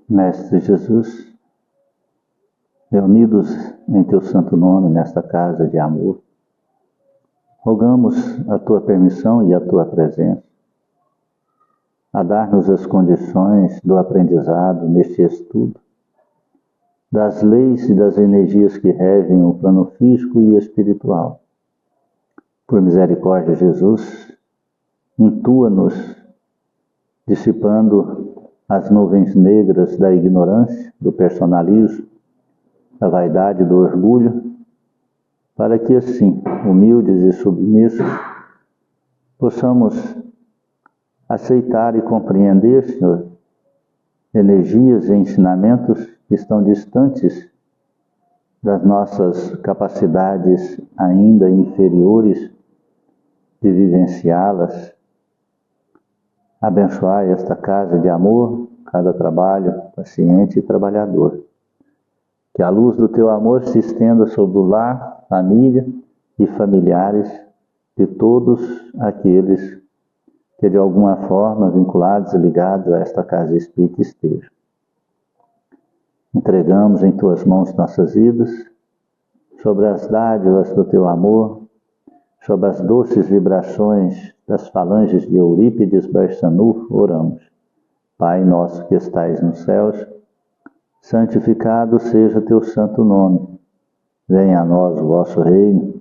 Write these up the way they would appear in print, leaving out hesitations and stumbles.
Mestre Jesus, reunidos em Teu santo nome nesta casa de amor, rogamos a Tua permissão e a Tua presença, a dar-nos as condições do aprendizado neste estudo, das leis e das energias que regem o plano físico e espiritual. Por misericórdia, Jesus, intua-nos, dissipando as nuvens negras da ignorância, do personalismo, da vaidade, do orgulho, para que assim, humildes e submissos, possamos aceitar e compreender, Senhor, energias e ensinamentos que estão distantes das nossas capacidades ainda inferiores de vivenciá-las. Abençoai esta casa de amor, cada trabalho paciente e trabalhador. Que a luz do Teu amor se estenda sobre o lar, família e familiares de todos aqueles que de alguma forma vinculados e ligados a esta casa espírita estejam. Entregamos em Tuas mãos nossas vidas, sobre as dádivas do Teu amor, sobre as doces vibrações das falanges de Eurípides Barçanufo, oramos. Pai nosso que estais nos céus, santificado seja Teu santo nome. Venha a nós o vosso reino.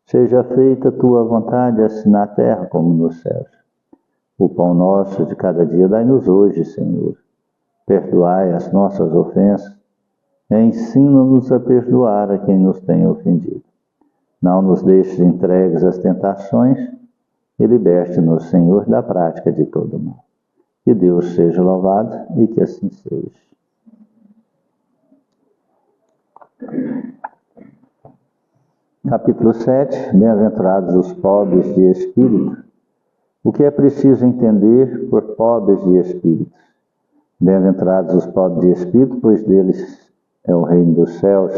Seja feita Tua vontade, assim na terra como nos céus. O pão nosso de cada dia dai-nos hoje, Senhor. Perdoai as nossas ofensas e ensina-nos a perdoar a quem nos tem ofendido. Não nos deixes entregues às tentações e liberte-nos, Senhor, da prática de todo mal. Que Deus seja louvado e que assim seja. Capítulo 7. Bem-aventurados os pobres de espírito. O que é preciso entender por pobres de espírito? Bem-aventurados os pobres de espírito, pois deles é o reino dos céus.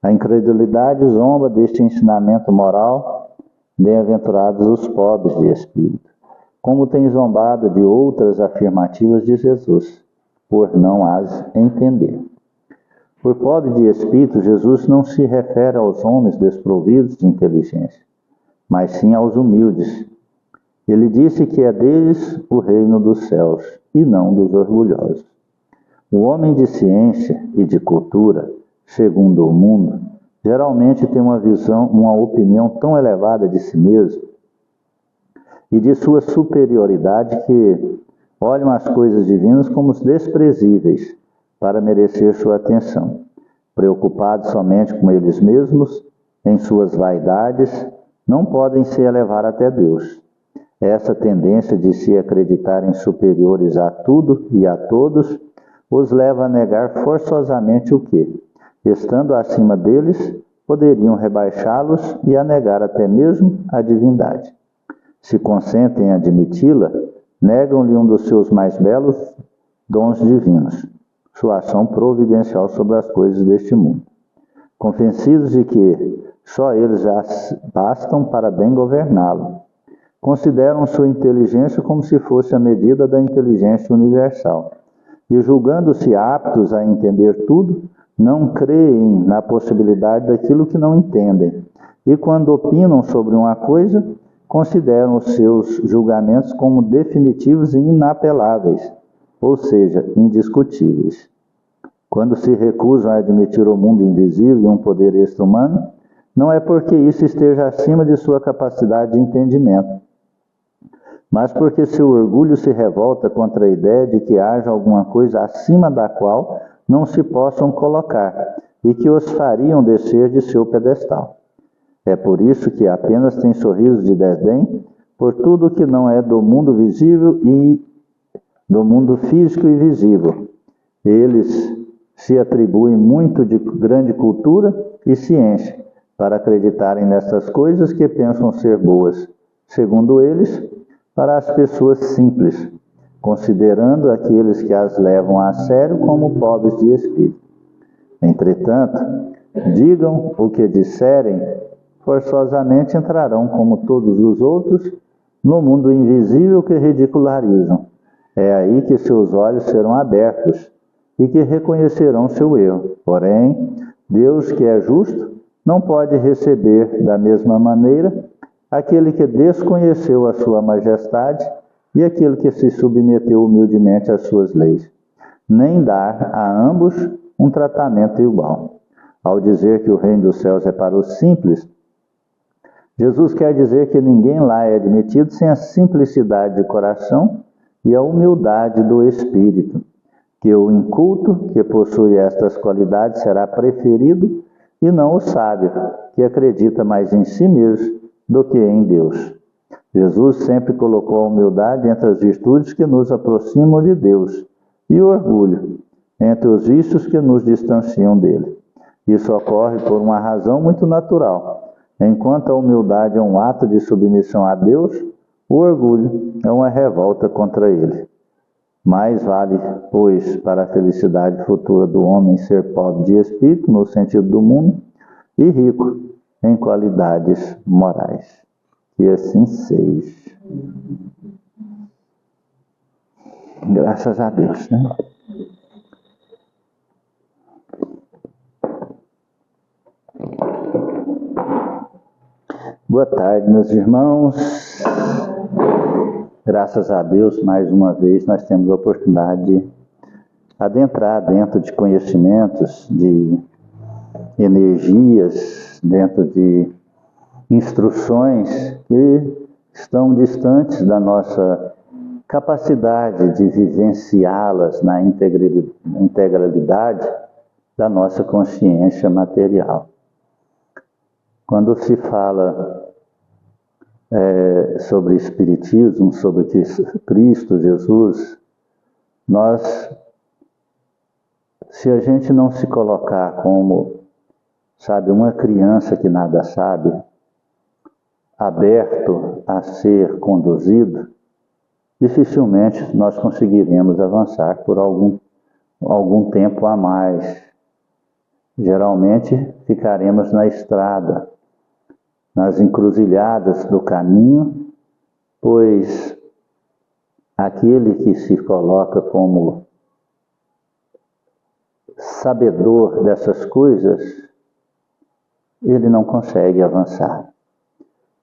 A incredulidade zomba deste ensinamento moral. Bem-aventurados os pobres de espírito. Como tem zombado de outras afirmativas de Jesus, por não as entender. Por pobre de espírito, Jesus não se refere aos homens desprovidos de inteligência, mas sim aos humildes. Ele disse que é deles o reino dos céus, e não dos orgulhosos. O homem de ciência e de cultura, segundo o mundo, geralmente tem uma opinião tão elevada de si mesmo e de sua superioridade que olham as coisas divinas como desprezíveis para merecer sua atenção. Preocupados somente com eles mesmos, em suas vaidades, não podem se elevar até Deus. Essa tendência de se acreditarem superiores a tudo e a todos os leva a negar forçosamente o que, estando acima deles, poderiam rebaixá-los e a negar até mesmo a divindade. Se consentem em admiti-la, negam-lhe um dos seus mais belos dons divinos, sua ação providencial sobre as coisas deste mundo. Convencidos de que só eles já bastam para bem governá-lo, consideram sua inteligência como se fosse a medida da inteligência universal, e julgando-se aptos a entender tudo, não creem na possibilidade daquilo que não entendem, e quando opinam sobre uma coisa, consideram os seus julgamentos como definitivos e inapeláveis, ou seja, indiscutíveis. Quando se recusam a admitir o mundo invisível e um poder extra-humano, não é porque isso esteja acima de sua capacidade de entendimento, mas porque seu orgulho se revolta contra a ideia de que haja alguma coisa acima da qual não se possam colocar e que os fariam descer de seu pedestal. É por isso que apenas tem sorrisos de desdém por tudo que não é do mundo visível e do mundo físico e visível. Eles se atribuem muito de grande cultura e ciência para acreditarem nessas coisas que pensam ser boas, segundo eles, para as pessoas simples, considerando aqueles que as levam a sério como pobres de espírito. Entretanto, digam o que disserem, forçosamente entrarão, como todos os outros, no mundo invisível que ridicularizam, É aí que seus olhos serão abertos e que reconhecerão seu erro. Porém, Deus, que é justo, não pode receber da mesma maneira aquele que desconheceu a sua majestade e aquele que se submeteu humildemente às suas leis, nem dar a ambos um tratamento igual. Ao dizer que o reino dos céus é para os simples, Jesus quer dizer que ninguém lá é admitido sem a simplicidade de coração e a humildade do espírito, que o inculto, que possui estas qualidades, será preferido, e não o sábio, que acredita mais em si mesmo do que em Deus. Jesus sempre colocou a humildade entre as virtudes que nos aproximam de Deus, e o orgulho entre os vícios que nos distanciam dele. Isso ocorre por uma razão muito natural. Enquanto a humildade é um ato de submissão a Deus, o orgulho é uma revolta contra ele. Mais vale, pois, para a felicidade futura do homem ser pobre de espírito, no sentido do mundo, e rico em qualidades morais. Que assim seja. Graças a Deus, né? Boa tarde, meus irmãos. Graças a Deus, mais uma vez, nós temos a oportunidade de adentrar dentro de conhecimentos, de energias, dentro de instruções que estão distantes da nossa capacidade de vivenciá-las na integralidade da nossa consciência material. Quando se fala sobre Espiritismo, sobre Cristo, Jesus, se a gente não se colocar como, sabe, uma criança que nada sabe, aberto a ser conduzido, dificilmente nós conseguiremos avançar por algum tempo a mais. Geralmente ficaremos na estrada, nas encruzilhadas do caminho, pois aquele que se coloca como sabedor dessas coisas, ele não consegue avançar.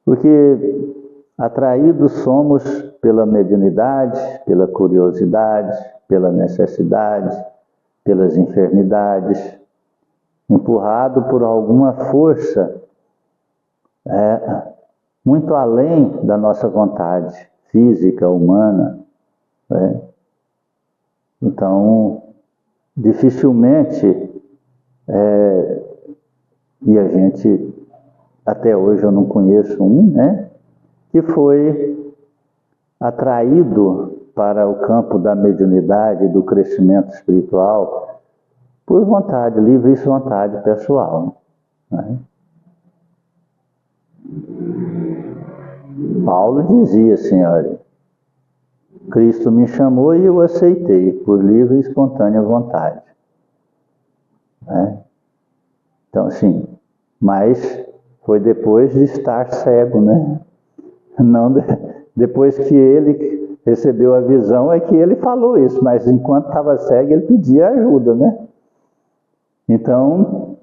Porque atraídos somos pela mediunidade, pela curiosidade, pela necessidade, pelas enfermidades, empurrado por alguma força muito além da nossa vontade física, humana. Então, dificilmente, e a gente, até hoje eu não conheço um, que foi atraído para o campo da mediunidade, do crescimento espiritual, por vontade, livre vontade pessoal. Paulo dizia assim, olha, Cristo me chamou e eu aceitei, por livre e espontânea vontade. Então, assim, mas foi depois de estar cego, Não depois que ele recebeu a visão, é que ele falou isso, mas enquanto estava cego, ele pedia ajuda, Então,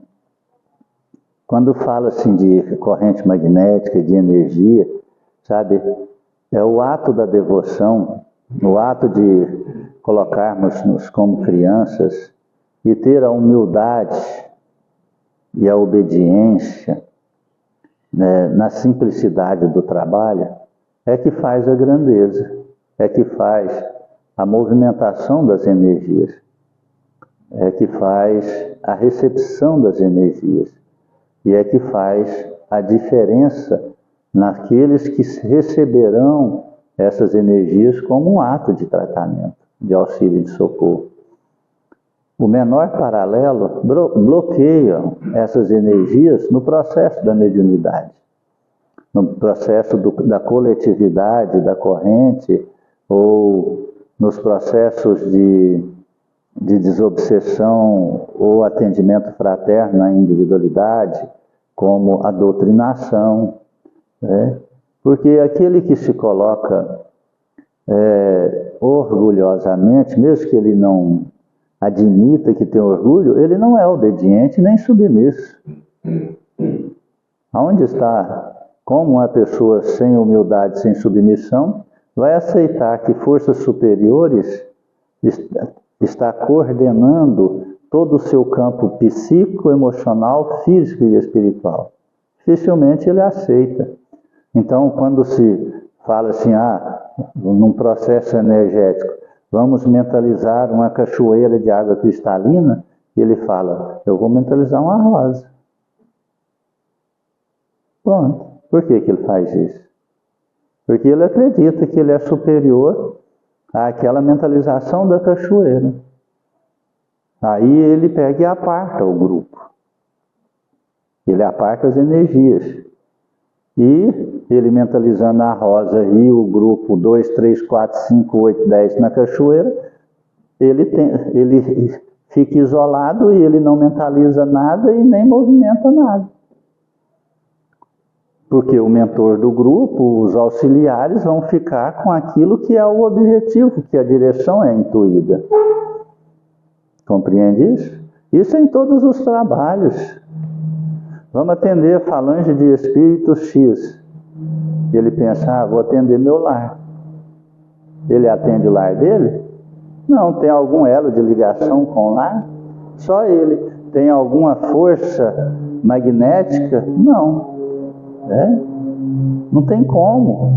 quando fala assim de corrente magnética, de energia, sabe, é o ato da devoção, o ato de colocarmos-nos como crianças e ter a humildade e a obediência, na simplicidade do trabalho, é que faz a grandeza, é que faz a movimentação das energias, é que faz a recepção das energias, e é que faz a diferença naqueles que receberão essas energias como um ato de tratamento, de auxílio e de socorro. O menor paralelo bloqueia essas energias no processo da mediunidade, no processo da coletividade, da corrente, ou nos processos de desobsessão ou atendimento fraterno à individualidade, como a doutrinação, Porque aquele que se coloca orgulhosamente, mesmo que ele não admita que tem orgulho, ele não é obediente nem submisso. Aonde está? Como uma pessoa sem humildade, sem submissão, vai aceitar que forças superiores está coordenando todo o seu campo psíquico, emocional, físico e espiritual? Dificilmente ele aceita. Então, quando se fala assim, num processo energético, vamos mentalizar uma cachoeira de água cristalina, ele fala, eu vou mentalizar uma rosa. Pronto. Por que ele faz isso? Porque ele acredita que ele é superior àquela mentalização da cachoeira. Aí ele pega e aparta o grupo. Ele aparta as energias. E ele mentalizando a rosa e o grupo 2, 3, 4, 5, 8, 10 na cachoeira, ele fica isolado e ele não mentaliza nada e nem movimenta nada. Porque o mentor do grupo, os auxiliares, vão ficar com aquilo que é o objetivo, que a direção é intuída. Compreende isso? Isso é em todos os trabalhos. Vamos atender a falange de espírito X. Ele pensa, vou atender meu lar. Ele atende o lar dele? Não. Tem algum elo de ligação com o lar? Só ele. Tem alguma força magnética? Não. Não tem como.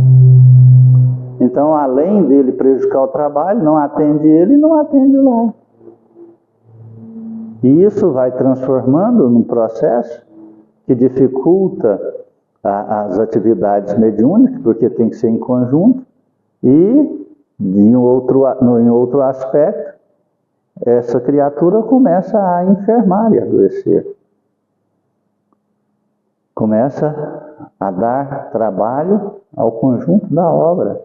Então, além dele prejudicar o trabalho, não atende ele e não atende o lar. E isso vai transformando num processo que dificulta as atividades mediúnicas, porque tem que ser em conjunto, e em outro aspecto, essa criatura começa a enfermar e adoecer. Começa a dar trabalho ao conjunto da obra.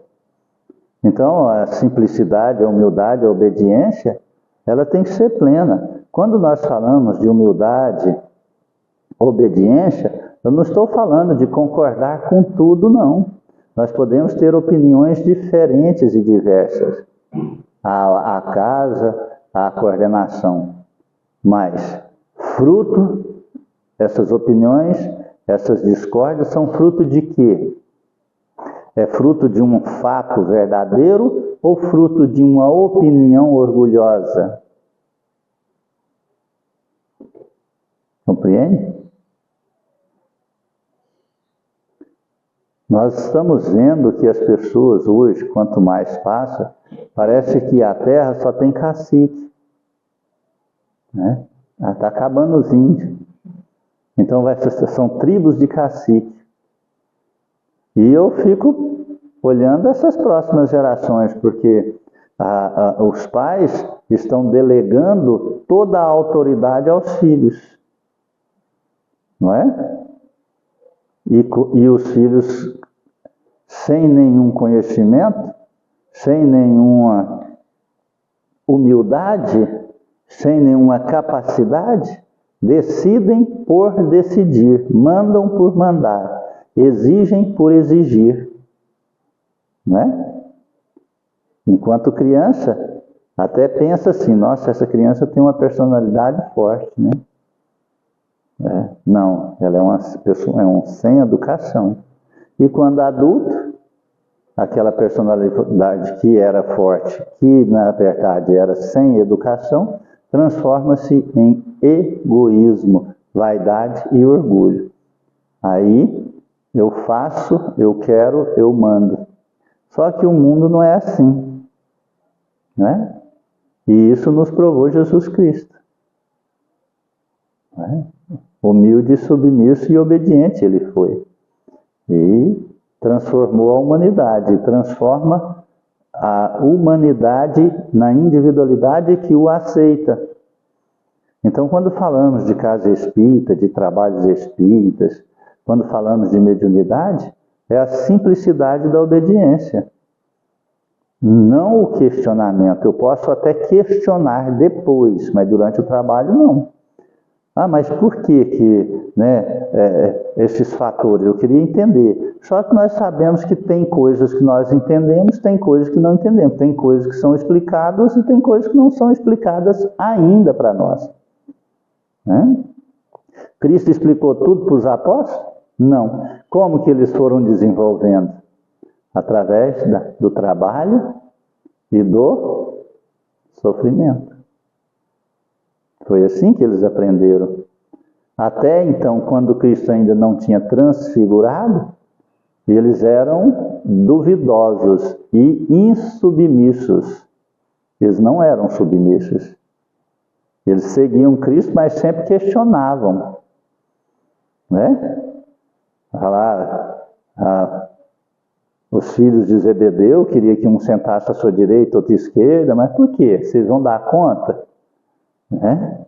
Então, a simplicidade, a humildade, a obediência, ela tem que ser plena. Quando nós falamos de humildade, obediência, eu não estou falando de concordar com tudo, não. Nós podemos ter opiniões diferentes e diversas. A casa, a coordenação. Mas, essas opiniões, essas discórdias são fruto de quê? É fruto de um fato verdadeiro ou fruto de uma opinião orgulhosa? Compreende? Nós estamos vendo que as pessoas hoje, quanto mais passa, parece que a terra só tem cacique. Né? Está acabando os índios. Então são tribos de cacique. E eu fico olhando essas próximas gerações, porque os pais estão delegando toda a autoridade aos filhos. Não é? E os filhos, sem nenhum conhecimento, sem nenhuma humildade, sem nenhuma capacidade, decidem por decidir, mandam por mandar, exigem por exigir. Não é? Enquanto criança, até pensa assim, nossa, essa criança tem uma personalidade forte, né? Não, ela é uma pessoa, sem educação. E quando adulto, aquela personalidade que era forte, que na verdade era sem educação, transforma-se em egoísmo, vaidade e orgulho. Aí eu faço, eu quero, eu mando. Só que o mundo não é assim, né? E isso nos provou Jesus Cristo. Né? Humilde, submisso e obediente ele foi. E transformou a humanidade, transforma a humanidade na individualidade que o aceita. Então, quando falamos de casa espírita, de trabalhos espíritas, quando falamos de mediunidade, é a simplicidade da obediência. Não o questionamento. Eu posso até questionar depois, mas durante o trabalho não. Ah, mas por que esses fatores? Eu queria entender. Só que nós sabemos que tem coisas que nós entendemos, tem coisas que não entendemos. Tem coisas que são explicadas e tem coisas que não são explicadas ainda para nós. Né? Cristo explicou tudo para os apóstolos? Não. Como que eles foram desenvolvendo? Através do trabalho e do sofrimento. Foi assim que eles aprenderam. Até então, quando Cristo ainda não tinha transfigurado, eles eram duvidosos e insubmissos. Eles não eram submissos. Eles seguiam Cristo, mas sempre questionavam. Né? Os filhos de Zebedeu queriam que um sentasse à sua direita, outro à esquerda, mas por quê? Vocês vão dar conta? Né?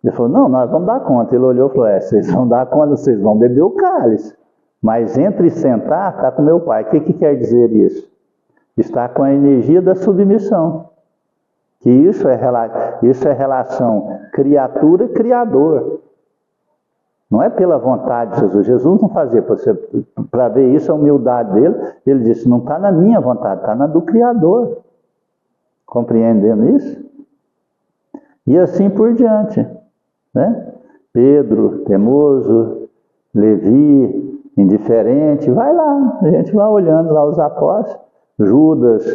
Ele falou, não, nós vamos dar conta. Ele olhou e falou, vocês vão dar conta, vocês vão beber o cálice. Mas entre sentar, está com meu pai. O que quer dizer isso? Está com a energia da submissão. Que isso é relação criatura-criador. Não é pela vontade de Jesus. Jesus não fazia, para ver isso, a humildade dele, ele disse, não está na minha vontade, está na do Criador. Compreendendo isso? E assim por diante. Né? Pedro, teimoso, Levi, indiferente, vai lá, a gente vai olhando lá os apóstolos, Judas,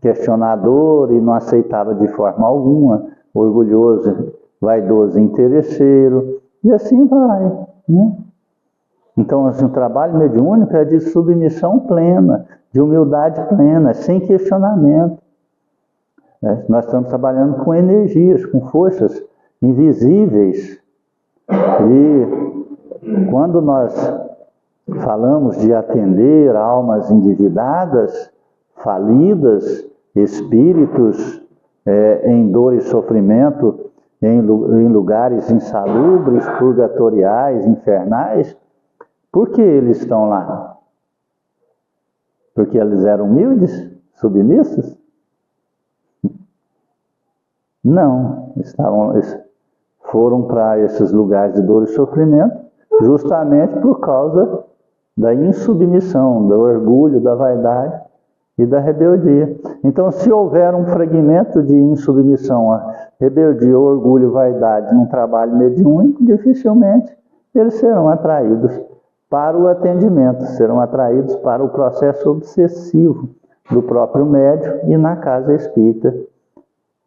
questionador e não aceitava de forma alguma, orgulhoso, vaidoso, interesseiro, e assim vai. Né? Então, assim, o trabalho mediúnico é de submissão plena, de humildade plena, sem questionamento. Nós estamos trabalhando com energias, com forças invisíveis. E quando nós falamos de atender almas endividadas, falidas, espíritos em dor e sofrimento, em lugares insalubres, purgatoriais, infernais, por que eles estão lá? Porque eles eram humildes, submissos? Não, foram para esses lugares de dor e sofrimento justamente por causa da insubmissão, do orgulho, da vaidade e da rebeldia. Então, se houver um fragmento de insubmissão, a rebeldia, o orgulho, vaidade num trabalho mediúnico, dificilmente eles serão atraídos para o atendimento, serão atraídos para o processo obsessivo do próprio médium e na casa espírita.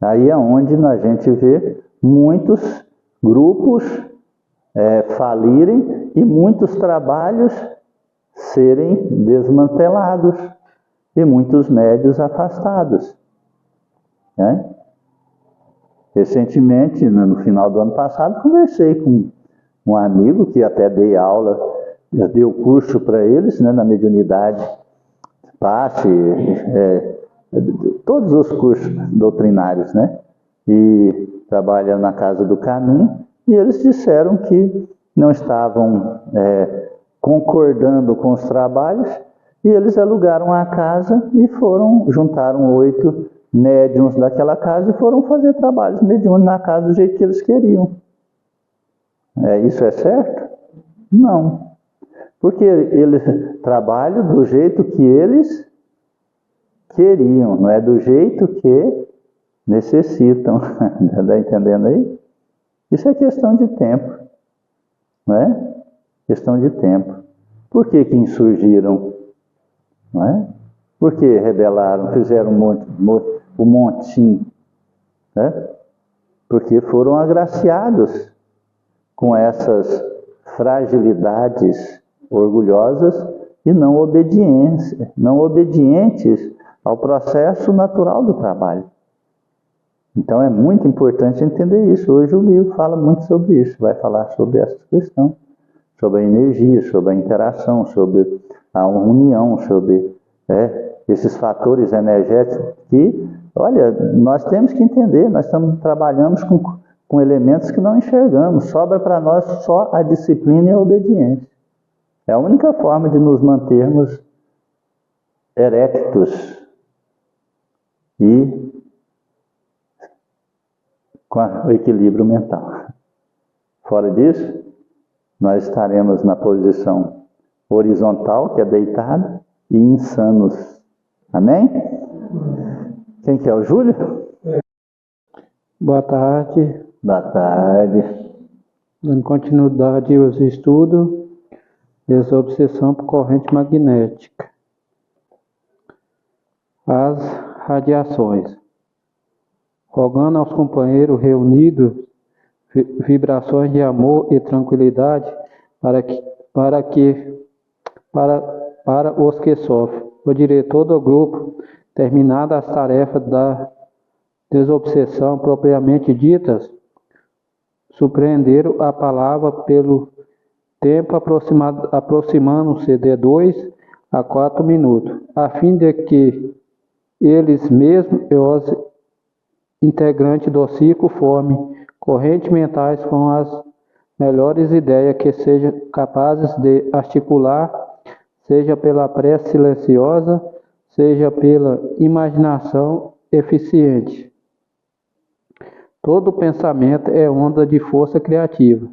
Aí é onde a gente vê muitos grupos falirem e muitos trabalhos serem desmantelados e muitos médios afastados. Né? Recentemente, no final do ano passado, conversei com um amigo que até dei aula, dei o curso para eles, né, na mediunidade, passe, todos os cursos doutrinários, né? E trabalha na Casa do Caminho, e eles disseram que não estavam concordando com os trabalhos, e eles alugaram a casa e juntaram 8 médiuns daquela casa e foram fazer trabalhos mediúnicos na casa do jeito que eles queriam. Isso é certo? Não. Porque eles trabalham do jeito que eles queriam, não é do jeito que necessitam. Está entendendo aí? Isso é questão de tempo. Não é? Questão de tempo. Por que insurgiram? Não é? Por que rebelaram, fizeram um montim? Né? Porque foram agraciados com essas fragilidades orgulhosas e não obedientes ao processo natural do trabalho. Então é muito importante entender isso. Hoje o livro fala muito sobre isso, vai falar sobre essa questão, sobre a energia, sobre a interação, sobre a união, sobre esses fatores energéticos que, olha, nós temos que entender, nós trabalhamos com elementos que não enxergamos, sobra para nós só a disciplina e a obediência. É a única forma de nos mantermos erectos e com o equilíbrio mental. Fora disso, nós estaremos na posição horizontal, que é deitada, e insanos. Amém? Quem que é o Júlio? Boa tarde. Boa tarde. Dando continuidade aos estudos, desobsessão por corrente magnética. As radiações. Rogando aos companheiros reunidos vibrações de amor e tranquilidade para os que sofrem. O diretor do grupo, terminadas as tarefas da desobsessão propriamente ditas, surpreenderam a palavra pelo tempo aproximando-se de 2 a 4 minutos, a fim de que eles mesmos e os integrantes do ciclo formem correntes mentais com as melhores ideias que sejam capazes de articular, seja pela prece silenciosa, seja pela imaginação eficiente. Todo pensamento é onda de força criativa,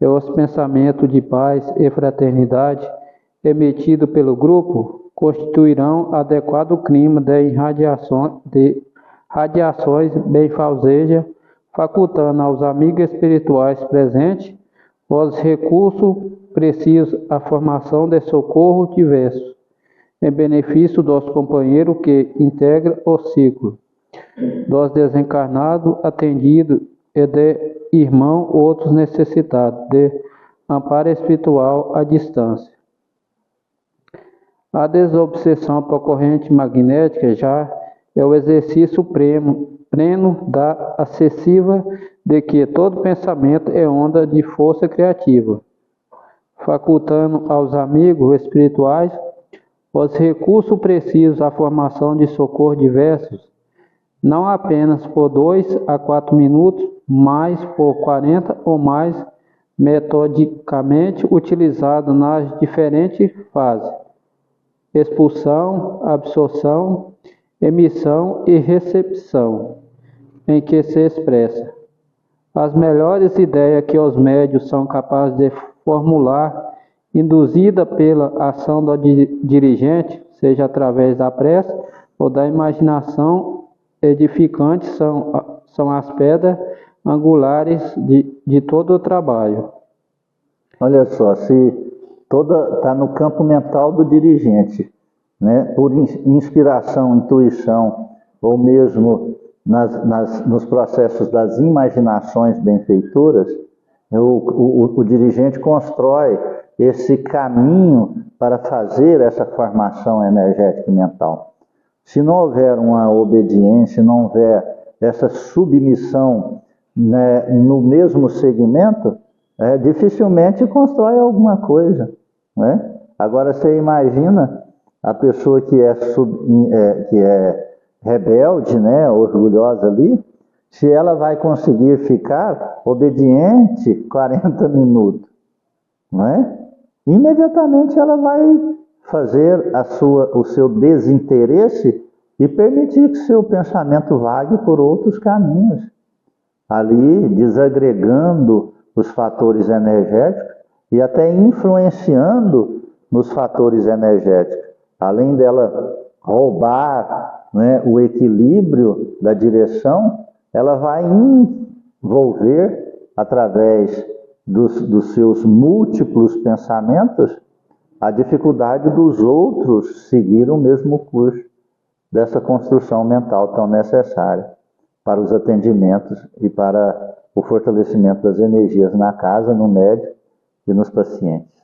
e os pensamentos de paz e fraternidade emitidos pelo grupo constituirão adequado clima de radiações benfazejas, facultando aos amigos espirituais presentes os recursos precisos à formação de socorro diversos, em benefício dos companheiros que integram o ciclo, dos desencarnados atendidos e de irmãos outros necessitados de amparo espiritual à distância. A desobsessão por corrente magnética já é o exercício pleno da acessível de que todo pensamento é onda de força criativa, facultando aos amigos espirituais os recursos precisos à formação de socorro diversos, não apenas por 2 a 4 minutos, mas por 40 ou mais, metodicamente utilizado nas diferentes fases: expulsão, absorção, emissão e recepção, em que se expressa as melhores ideias que os médios são capazes de formular, induzida pela ação do dirigente, seja através da prece ou da imaginação edificante, são as pedras angulares de todo o trabalho. Olha só, se toda está no campo mental do dirigente, né? Por inspiração, intuição, ou mesmo nos processos das imaginações benfeitoras, o dirigente constrói esse caminho para fazer essa formação energética e mental. Se não houver uma obediência, não houver essa submissão, né, no mesmo segmento, dificilmente constrói alguma coisa, né? Agora você imagina a pessoa que é rebelde, né, orgulhosa ali, se ela vai conseguir ficar obediente 40 minutos, não é? Imediatamente ela vai fazer o seu desinteresse e permitir que seu pensamento vague por outros caminhos, ali desagregando os fatores energéticos e até influenciando nos fatores energéticos, além dela roubar, né, o equilíbrio da direção, ela vai envolver, através dos seus múltiplos pensamentos, a dificuldade dos outros seguir o mesmo curso dessa construção mental tão necessária para os atendimentos e para o fortalecimento das energias na casa, no médico e nos pacientes.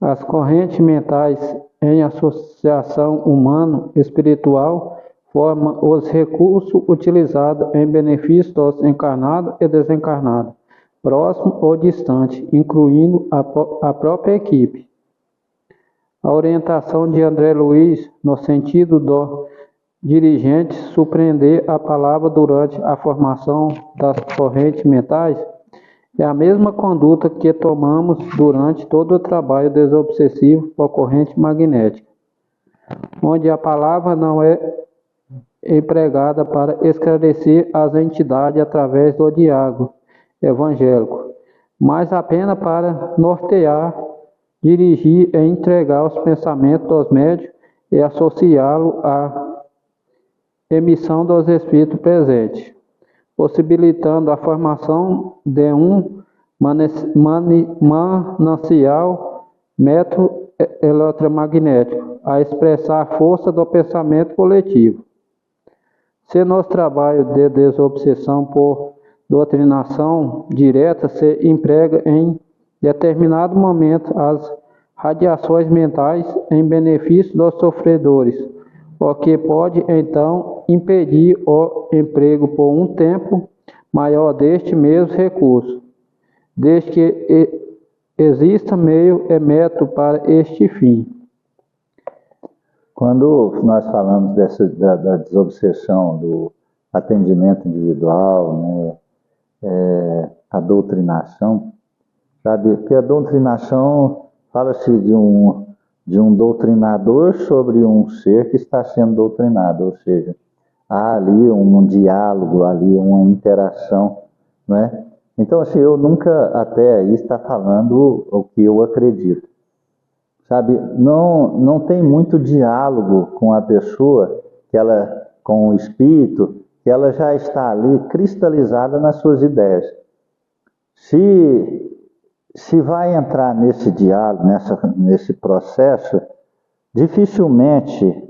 As correntes mentais em associação humano-espiritual formam os recursos utilizados em benefício dos encarnados e desencarnados, próximo ou distante, incluindo a própria equipe. A orientação de André Luiz, no sentido do dirigente surpreender a palavra durante a formação das correntes mentais, é a mesma conduta que tomamos durante todo o trabalho desobsessivo por corrente magnética, onde a palavra não é empregada para esclarecer as entidades através do diálogo evangélico, mas apenas para nortear, dirigir e entregar os pensamentos dos médios e associá-lo à emissão dos espíritos presentes, possibilitando a formação de um manancial método eletromagnético a expressar a força do pensamento coletivo. Se nosso trabalho de desobsessão por doutrinação direta se emprega em determinado momento as radiações mentais em benefício dos sofredores, o que pode então impedir o emprego por um tempo maior deste mesmo recurso, desde que exista meio e método para este fim. Quando nós falamos da desobsessão, do atendimento individual, né, a doutrinação, sabe que a doutrinação fala-se de um doutrinador sobre um ser que está sendo doutrinado, ou seja, há ali um diálogo, ali uma interação, né? Então, assim, eu nunca até aí está falando o que eu acredito. Sabe, não tem muito diálogo com a pessoa, com o espírito, que ela já está ali cristalizada nas suas ideias. Se vai entrar nesse diálogo, nesse processo, dificilmente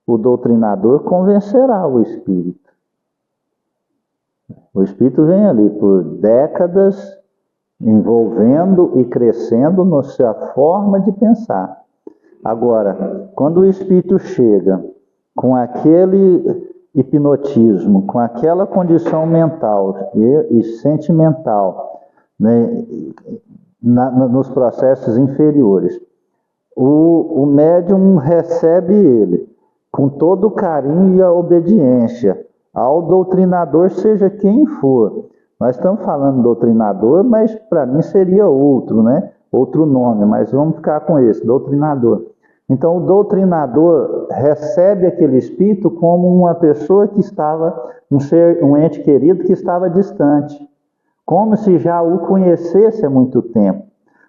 o doutrinador convencerá o espírito. O espírito vem ali por décadas envolvendo e crescendo na sua forma de pensar. Agora, quando o espírito chega com aquele hipnotismo, com aquela condição mental e sentimental, né, nos processos inferiores, o médium recebe ele com todo o carinho e a obediência ao doutrinador, seja quem for. Nós estamos falando doutrinador, mas para mim seria outro, né? Outro nome, mas vamos ficar com esse, doutrinador. Então o doutrinador recebe aquele espírito como uma pessoa que estava, um ente querido que estava distante, como se já o conhecesse há muito tempo,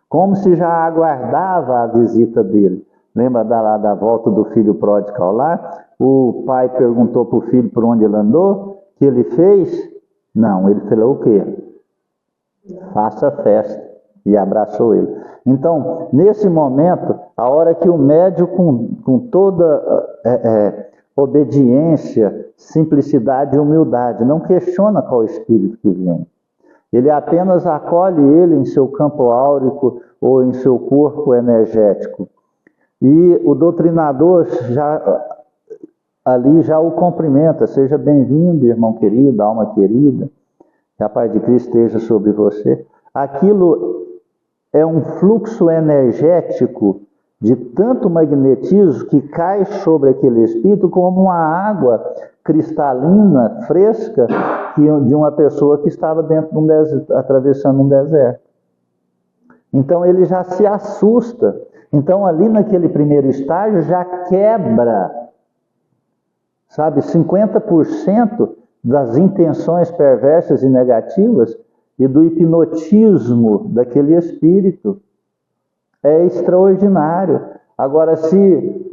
como se já aguardava a visita dele. Lembra da volta do filho pródigo ao lar? O pai perguntou para o filho por onde ele andou, o que ele fez? Não, ele falou o quê? Faça festa. E abraçou ele. Então, nesse momento, a hora que o médium, com toda obediência, simplicidade e humildade, não questiona qual espírito que vem. Ele apenas acolhe ele em seu campo áurico ou em seu corpo energético. E o doutrinador ali já o cumprimenta. Seja bem-vindo, irmão querido, alma querida. Que a paz de Cristo esteja sobre você. Aquilo é um fluxo energético de tanto magnetismo que cai sobre aquele espírito como uma água cristalina, fresca, de uma pessoa que estava dentro de um deserto, atravessando um deserto. Então ele já se assusta. Então ali naquele primeiro estágio já quebra, sabe, 50% das intenções perversas e negativas e do hipnotismo daquele espírito. É extraordinário. Agora, se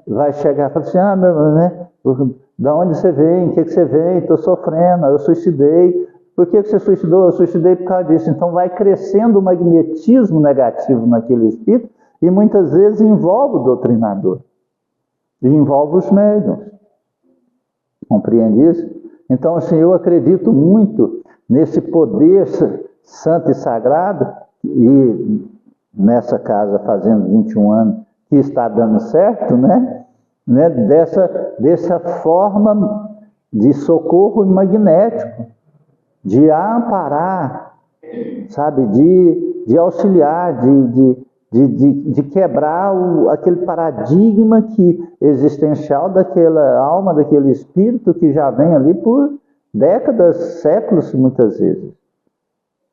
vai chegar e falar assim, da onde você vem? O que você vem? Estou sofrendo, eu suicidei. Por que você suicidou? Eu suicidei por causa disso. Então vai crescendo o magnetismo negativo naquele espírito e muitas vezes envolve o doutrinador. E envolve os médiuns. Compreende isso? Então, assim, eu acredito muito nesse poder santo e sagrado, e nessa casa fazendo 21 anos, que está dando certo, dessa forma de socorro magnético, de amparar, sabe, de auxiliar, de quebrar aquele paradigma existencial daquela alma, daquele espírito que já vem ali por décadas, séculos, muitas vezes.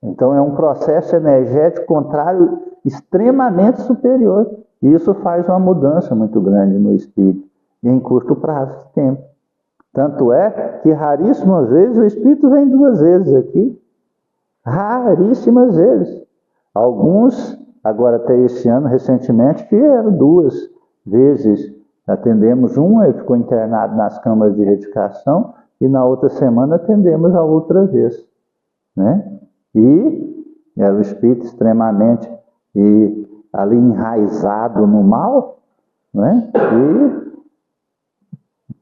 Então é um processo energético contrário extremamente superior. E isso faz uma mudança muito grande no espírito, e em curto prazo de tempo. Tanto é que raríssimas vezes o Espírito vem 2 vezes aqui. Raríssimas vezes. Alguns, agora até esse ano, recentemente, vieram 2 vezes. Atendemos um, ele ficou internado nas câmaras de reeducação, e na outra semana atendemos a outra vez. Né? E era o espírito extremamente ali enraizado no mal, né? E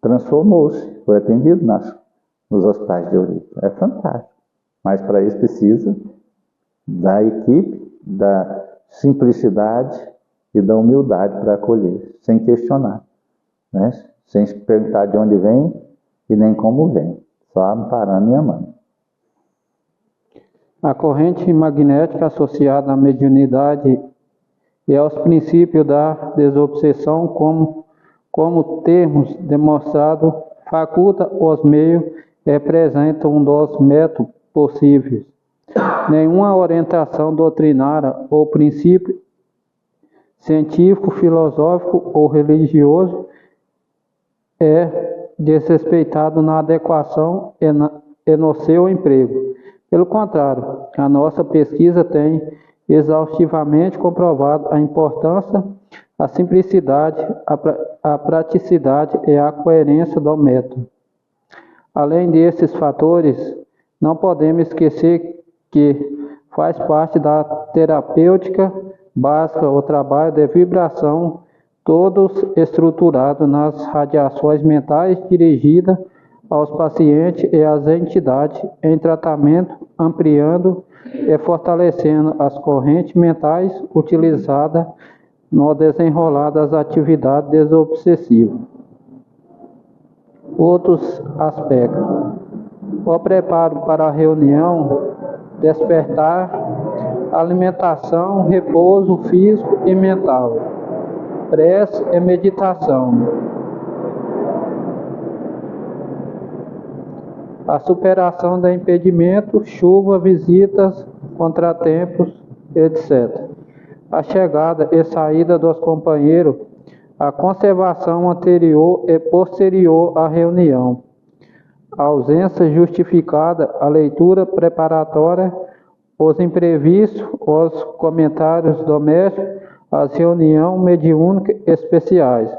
transformou-se, foi atendido nos hospitais de Eurico. É fantástico. Mas para isso precisa da equipe, da simplicidade e da humildade para acolher, sem questionar, né? Sem se perguntar de onde vem e nem como vem, só amparando e amando. A corrente magnética associada à mediunidade e aos princípios da desobsessão, como termos demonstrados, faculta os meios e representa um dos métodos possíveis. Nenhuma orientação doutrinária ou princípio científico, filosófico ou religioso é desrespeitado na adequação e no seu emprego. Pelo contrário, a nossa pesquisa tem exaustivamente comprovado a importância, a simplicidade, a praticidade e a coerência do método. Além desses fatores, não podemos esquecer que faz parte da terapêutica básica o trabalho de vibração, todos estruturados nas radiações mentais dirigidas aos pacientes e às entidades em tratamento, ampliando e fortalecendo as correntes mentais utilizadas no desenrolar das atividades desobsessivas. Outros aspectos: o preparo para a reunião, despertar, alimentação, repouso físico e mental, prece e meditação, a superação do impedimento, chuva, visitas, contratempos, etc. A chegada e saída dos companheiros, a conservação anterior e posterior à reunião, a ausência justificada, a leitura preparatória, os imprevistos, os comentários domésticos, as reuniões mediúnicas especiais,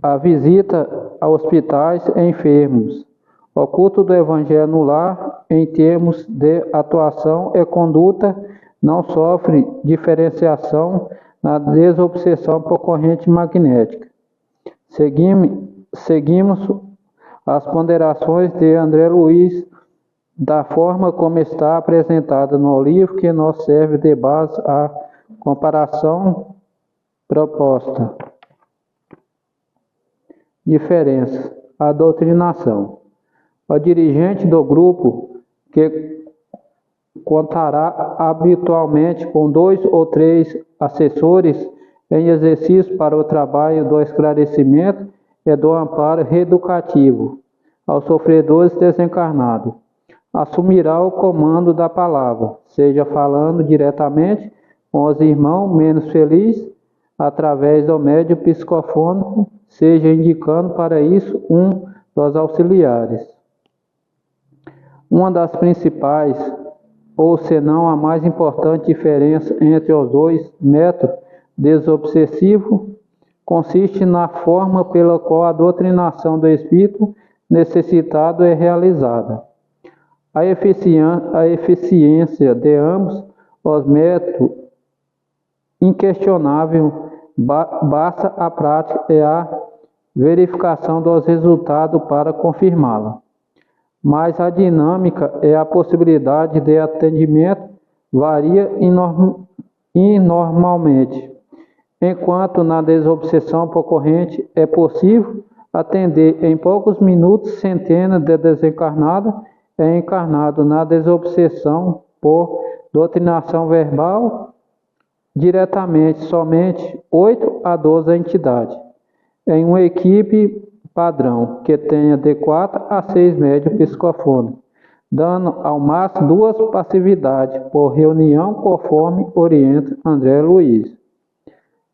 a visita a hospitais e enfermos, o culto do Evangelho no lar, em termos de atuação e conduta, não sofre diferenciação na desobsessão por corrente magnética. Seguimos as ponderações de André Luiz, da forma como está apresentada no livro que nos serve de base à comparação proposta. Diferença: a doutrinação. O dirigente do grupo, que contará habitualmente com 2 ou 3 assessores em exercício para o trabalho do esclarecimento e do amparo reeducativo aos sofredores desencarnados, assumirá o comando da palavra, seja falando diretamente com os irmãos menos felizes, através do médium psicofônico, seja indicando para isso um dos auxiliares. Uma das principais, ou senão a mais importante diferença entre os 2 métodos desobsessivos, consiste na forma pela qual a doutrinação do espírito necessitado é realizada. A eficiência de ambos os métodos inquestionável, basta a prática e a verificação dos resultados para confirmá-la. Mas a dinâmica e a possibilidade de atendimento varia normalmente. Enquanto na desobsessão por corrente é possível atender em poucos minutos centenas de desencarnados, é encarnado na desobsessão por doutrinação verbal diretamente somente 8 a 12 entidades, em uma equipe padrão que tenha de 4 a 6 médios psicofônicos, dando ao máximo 2 passividades por reunião, conforme orienta André Luiz.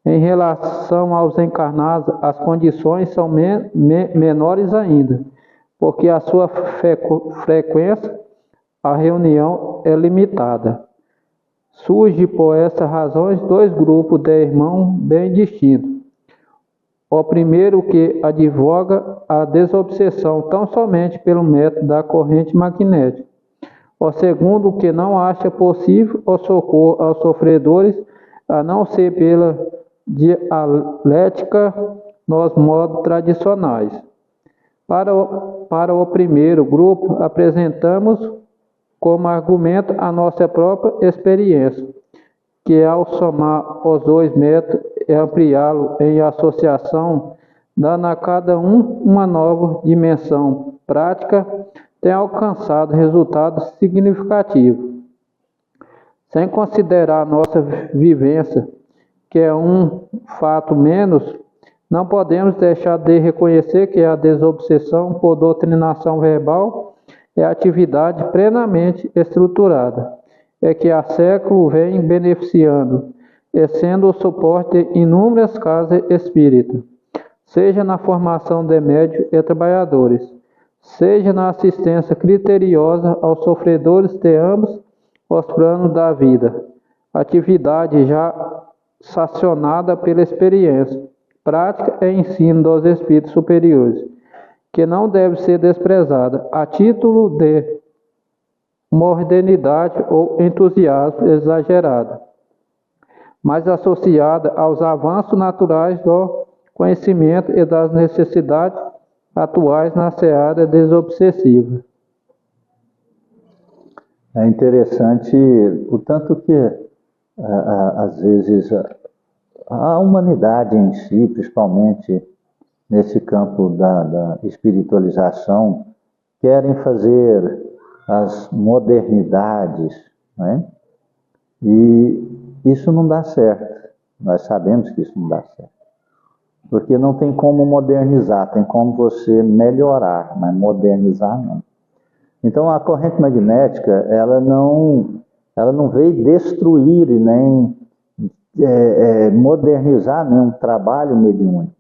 Em relação aos encarnados, as condições são menores ainda, porque a sua frequência, a reunião é limitada. Surge por essas razões dois grupos de irmãos bem distintos. O primeiro que advoga a desobsessão tão somente pelo método da corrente magnética. O segundo que não acha possível o socorro aos sofredores, a não ser pela dialética nos modos tradicionais. Para o primeiro grupo, apresentamos como argumento a nossa própria experiência, que ao somar os dois métodos e ampliá-lo em associação, dando a cada um uma nova dimensão prática, tem alcançado resultados significativos. Sem considerar nossa vivência, que é um fato menos, não podemos deixar de reconhecer que a desobsessão por doutrinação verbal é atividade plenamente estruturada, é que há séculos vem beneficiando, e sendo o suporte de inúmeras casas espíritas, seja na formação de médios e trabalhadores, seja na assistência criteriosa aos sofredores de ambos os planos da vida, atividade já sacionada pela experiência, prática e ensino dos espíritos superiores, que não deve ser desprezada a título de modernidade ou entusiasmo exagerado, mas associada aos avanços naturais do conhecimento e das necessidades atuais na seara desobsessiva. É interessante o tanto que, às vezes, a humanidade em si, principalmente nesse campo da espiritualização, querem fazer as modernidades, né? E isso não dá certo. Nós sabemos que isso não dá certo. Porque não tem como modernizar, tem como você melhorar, mas modernizar não. Então a corrente magnética, ela não veio destruir e nem modernizar nenhum trabalho mediúnico,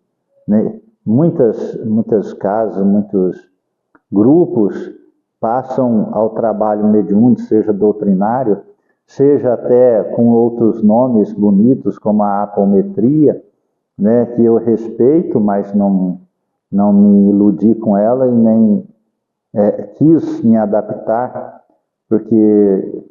né? Muitas casas, muitos grupos passam ao trabalho mediúnico, seja doutrinário, seja até com outros nomes bonitos, como a apometria, né, que eu respeito, mas não me iludi com ela e nem quis me adaptar, porque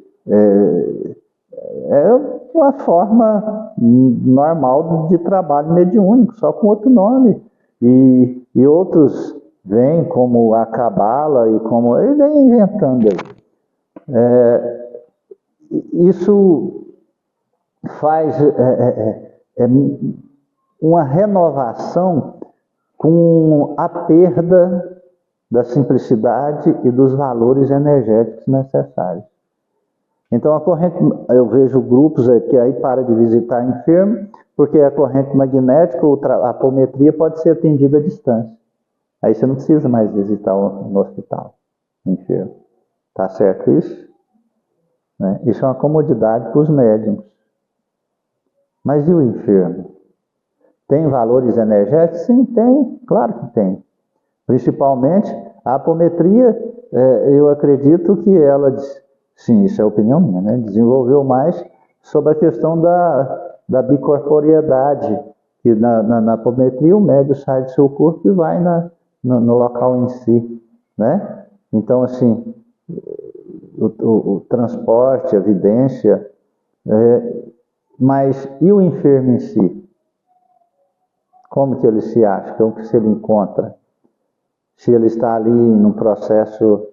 é uma forma normal de trabalho mediúnico, só com outro nome. E outros vêm como a cabala e como... Ele vem inventando aí. Isso faz uma renovação com a perda da simplicidade e dos valores energéticos necessários. Então a corrente, eu vejo grupos que aí para de visitar enfermo, porque a corrente magnética ou a apometria pode ser atendida à distância. Aí você não precisa mais visitar no hospital, enfermo. Tá certo isso? Né? Isso é uma comodidade para os médiums. Mas e o enfermo? Tem valores energéticos? Sim, tem. Claro que tem. Principalmente a apometria, eu acredito que ela, sim, isso é opinião minha, né? Desenvolveu mais sobre a questão da bicorporeidade, que na apometria o médium sai do seu corpo e vai no local em si, né? Então, assim, o transporte, a vidência, mas e o enfermo em si? Como que ele se acha? Como que se ele encontra? Se ele está ali num processo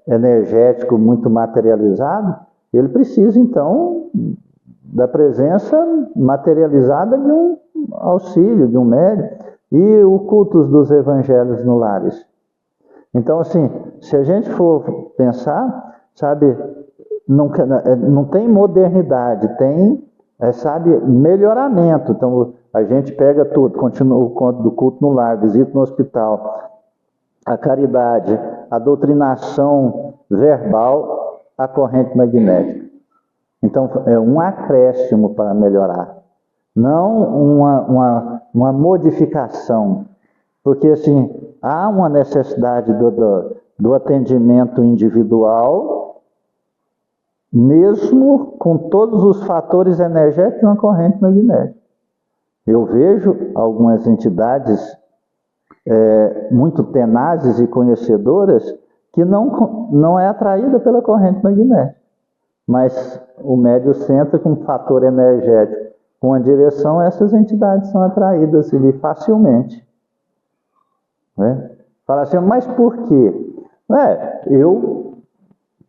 energético muito materializado, ele precisa, então, da presença materializada de um auxílio, de um médium. E o culto dos evangelhos no lares. Então, assim, se a gente for pensar, sabe, não tem modernidade, tem, sabe, melhoramento. Então, a gente pega tudo, continua o conto do culto no lar, visita no hospital, a caridade, a doutrinação verbal, a corrente magnética. Então, é um acréscimo para melhorar. não uma modificação. Porque, assim, há uma necessidade do atendimento individual, mesmo com todos os fatores energéticos de uma corrente magnética. Eu vejo algumas entidades muito tenazes e conhecedoras que não é atraída pela corrente magnética. Mas o médium senta com um fator energético, com a direção, essas entidades são atraídas ali facilmente. Né? Fala assim, mas por quê? Eu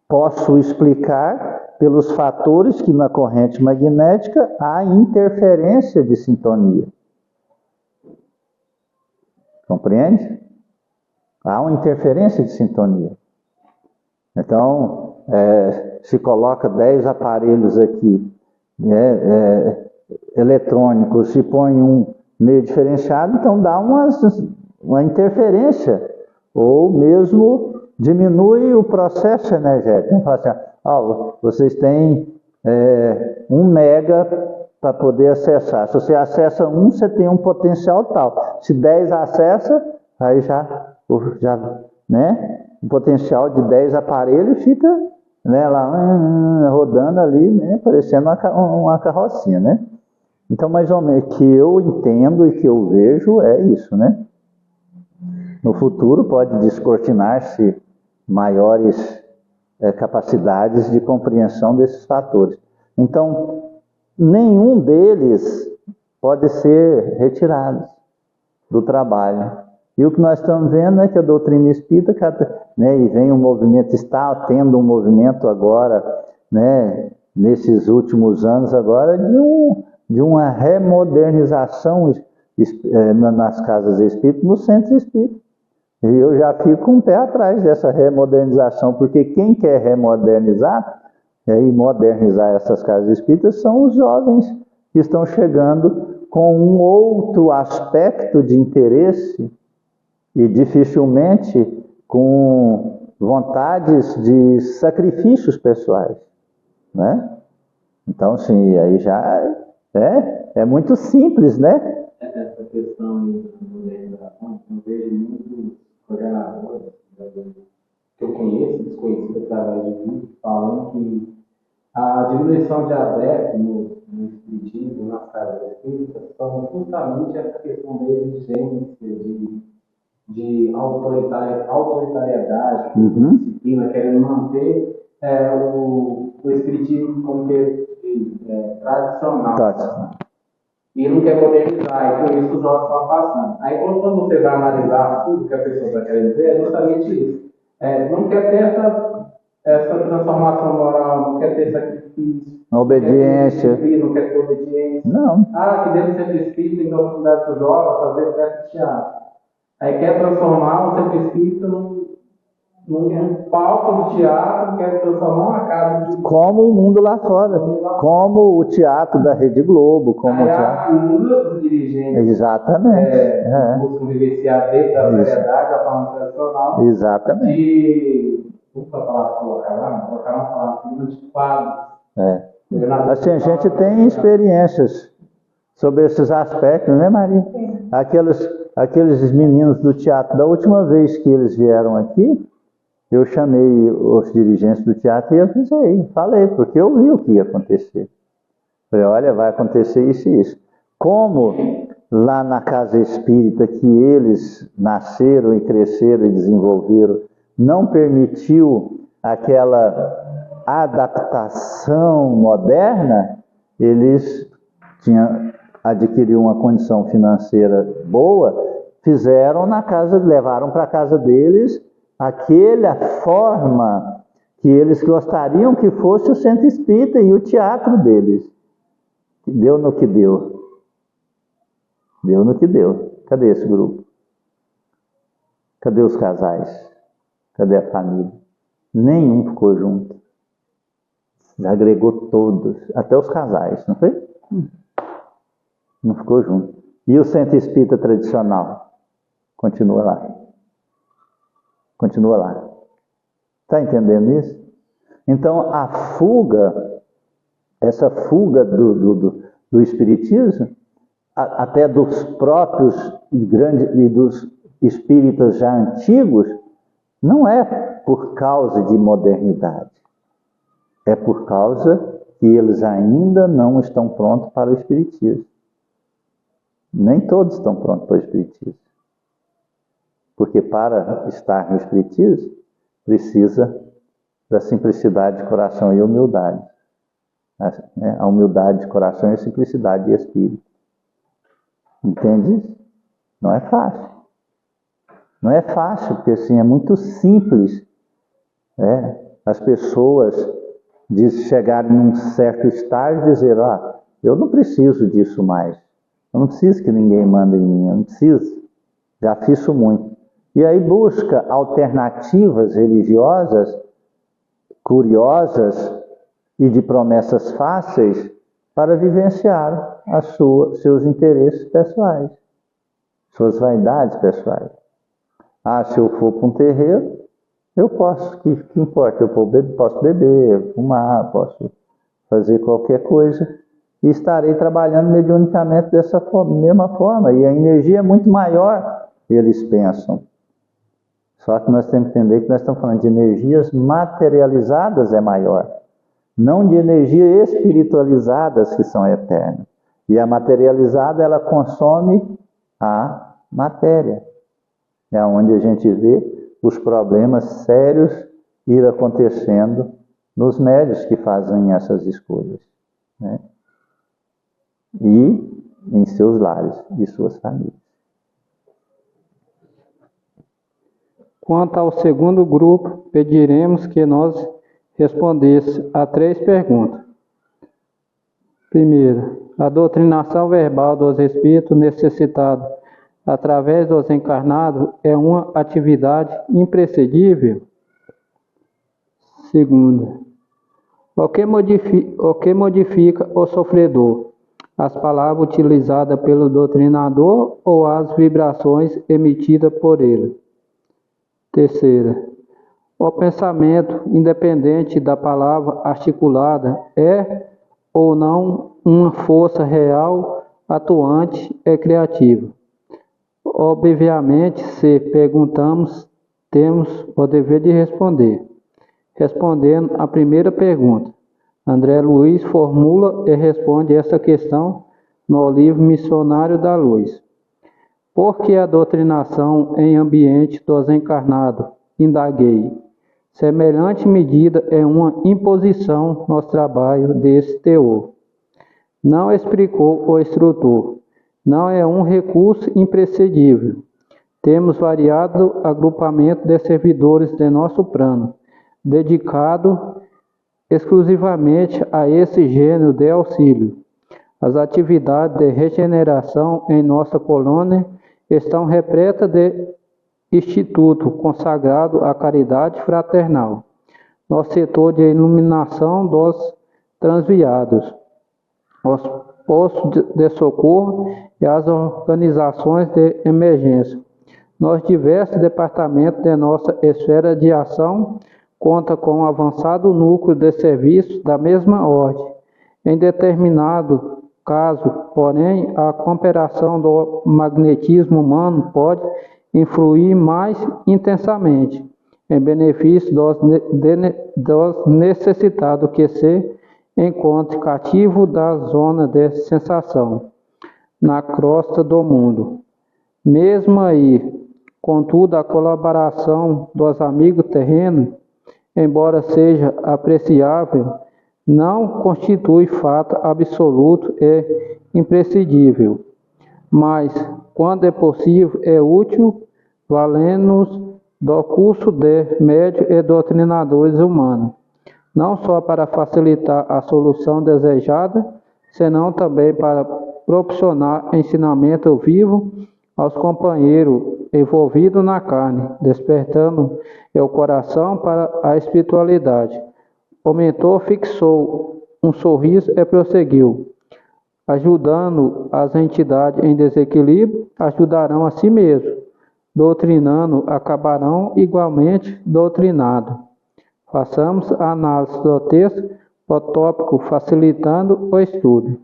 posso explicar pelos fatores que na corrente magnética há interferência de sintonia. Compreende? Há uma interferência de sintonia. Então, se coloca 10 aparelhos aqui, eletrônicos, se põe um meio diferenciado, então dá uma interferência, ou mesmo diminui o processo energético. Então, fala assim, vocês têm 1 mega para poder acessar. Se você acessa 1, você tem um potencial tal. Se 10 acessa, aí já né, o potencial de 10 aparelhos fica, né, lá rodando ali, né, parecendo uma carrocinha, né? Então, mais ou menos, que eu entendo e que eu vejo é isso, né? No futuro pode descortinar-se maiores capacidades de compreensão desses fatores. Então, nenhum deles pode ser retirado do trabalho. E o que nós estamos vendo é que a doutrina espírita, né, e vem um movimento, está tendo um movimento agora, né, nesses últimos anos agora, de uma remodernização nas casas espíritas, no centro espírita. E eu já fico um pé atrás dessa remodernização, porque quem quer remodernizar e modernizar essas casas espíritas são os jovens que estão chegando com um outro aspecto de interesse e dificilmente com vontades de sacrifícios pessoais, né? Então, sim, aí já é muito simples, né? Essa questão de modernização, eu vejo muitos coordenadores que eu conheço, desconhecidos através de mim, falando que a diminuição de adeptos no espiritismo, nas casas espíritas, são justamente essa questão da exigência, de autoritariedade, disciplina, querendo manter o espiritismo como que tradicional. E não quer modernizar, e com isso os jovens estão afastando. Aí quando você vai analisar tudo que a pessoa está querendo dizer, é justamente isso. Não quer ter essa transformação moral, não quer ter sacrifício, obediência. Não quer ter obediência. Não. Que dentro do centro espírita tem oportunidade para o jovem fazer peça de teatro. Aí quer transformar o centro espírita num palco de teatro, quer transformar uma casa de... Como o mundo lá fora. Como o teatro da Rede Globo. Como o teatro... dos dirigentes. Exatamente. Buscam vivenciar dentro da seriedade, a forma tradicional. Exatamente. Colocar uma palavra antiquada. Assim, a gente tem experiências sobre esses aspectos, né, Maria? Aqueles meninos do teatro, da última vez que eles vieram aqui, eu chamei os dirigentes do teatro e avisei, falei, porque eu vi o que ia acontecer. Falei, olha, vai acontecer isso e isso. Como lá na casa espírita que eles nasceram e cresceram e desenvolveram, não permitiu aquela adaptação moderna, eles adquiriram uma condição financeira boa, fizeram na casa, levaram para a casa deles aquela forma que eles gostariam que fosse o centro espírita e o teatro deles. Deu no que deu. Deu no que deu. Cadê esse grupo? Cadê os casais? Cadê a família? Nenhum ficou junto. Já agregou todos, até os casais, não foi? Não ficou junto. E o centro espírita tradicional? Continua lá. Continua lá. Está entendendo isso? Então, essa fuga do espiritismo, até dos próprios e dos espíritas já antigos, não é por causa de modernidade. É por causa que eles ainda não estão prontos para o espiritismo. Nem todos estão prontos para o espiritismo. Porque para estar no espiritismo, precisa da simplicidade de coração e humildade. A humildade de coração e a simplicidade de espírito. Entende isso? Não é fácil. Não é fácil, porque assim, é muito simples. As pessoas chegarem num certo estágio e dizer, eu não preciso disso mais. Eu não preciso que ninguém mande em mim, eu não preciso. Já fiz isso muito. E aí busca alternativas religiosas, curiosas e de promessas fáceis para vivenciar seus interesses pessoais, suas vaidades pessoais. Se eu for para um terreiro, eu posso, que importa? Eu posso beber, fumar, posso fazer qualquer coisa e estarei trabalhando mediunicamente dessa mesma forma. E a energia é muito maior, eles pensam. Só que nós temos que entender que nós estamos falando de energias materializadas é maior, não de energias espiritualizadas que são eternas. E a materializada, ela consome a matéria. É onde a gente vê os problemas sérios ir acontecendo nos médios que fazem essas escolhas, né? E em seus lares e suas famílias. Quanto ao segundo grupo, pediremos que nós respondesse a 3 perguntas. Primeira, a doutrinação verbal dos espíritos necessitados através dos encarnados é uma atividade imprescindível? Segunda, o que modifica o sofredor? As palavras utilizadas pelo doutrinador ou as vibrações emitidas por ele? Terceira, o pensamento, independente da palavra articulada, é ou não uma força real, atuante e criativa? Obviamente, se perguntamos, temos o dever de responder. Respondendo à primeira pergunta, André Luiz formula e responde essa questão no livro Missionário da Luz. Por que a doutrinação em ambiente dos encarnados? Indaguei. Semelhante medida é uma imposição no trabalho desse teor. Não explicou o instrutor. Não é um recurso imprescindível. Temos variado agrupamento de servidores de nosso plano, dedicado exclusivamente a esse gênero de auxílio. As atividades de regeneração em nossa colônia estão repletas de instituto consagrado à caridade fraternal, no setor de iluminação dos transviados, os postos de socorro e as organizações de emergência. Nos diversos departamentos de nossa esfera de ação, conta com um avançado núcleo de serviços da mesma ordem. Em determinado caso, porém, a cooperação do magnetismo humano pode influir mais intensamente em benefício dos necessitados que se encontrem cativos da zona de sensação, na crosta do mundo. Mesmo aí, contudo, a colaboração dos amigos terrenos, embora seja apreciável, não constitui fato absoluto e imprescindível, mas, quando é possível, é útil, valendo-nos do curso de médios e doutrinadores humanos, não só para facilitar a solução desejada, senão também para proporcionar ensinamento vivo aos companheiros envolvidos na carne, despertando o coração para a espiritualidade. O mentor fixou um sorriso e prosseguiu. Ajudando as entidades em desequilíbrio, ajudarão a si mesmos. Doutrinando, acabarão igualmente doutrinados. Façamos a análise do texto, o tópico facilitando o estudo.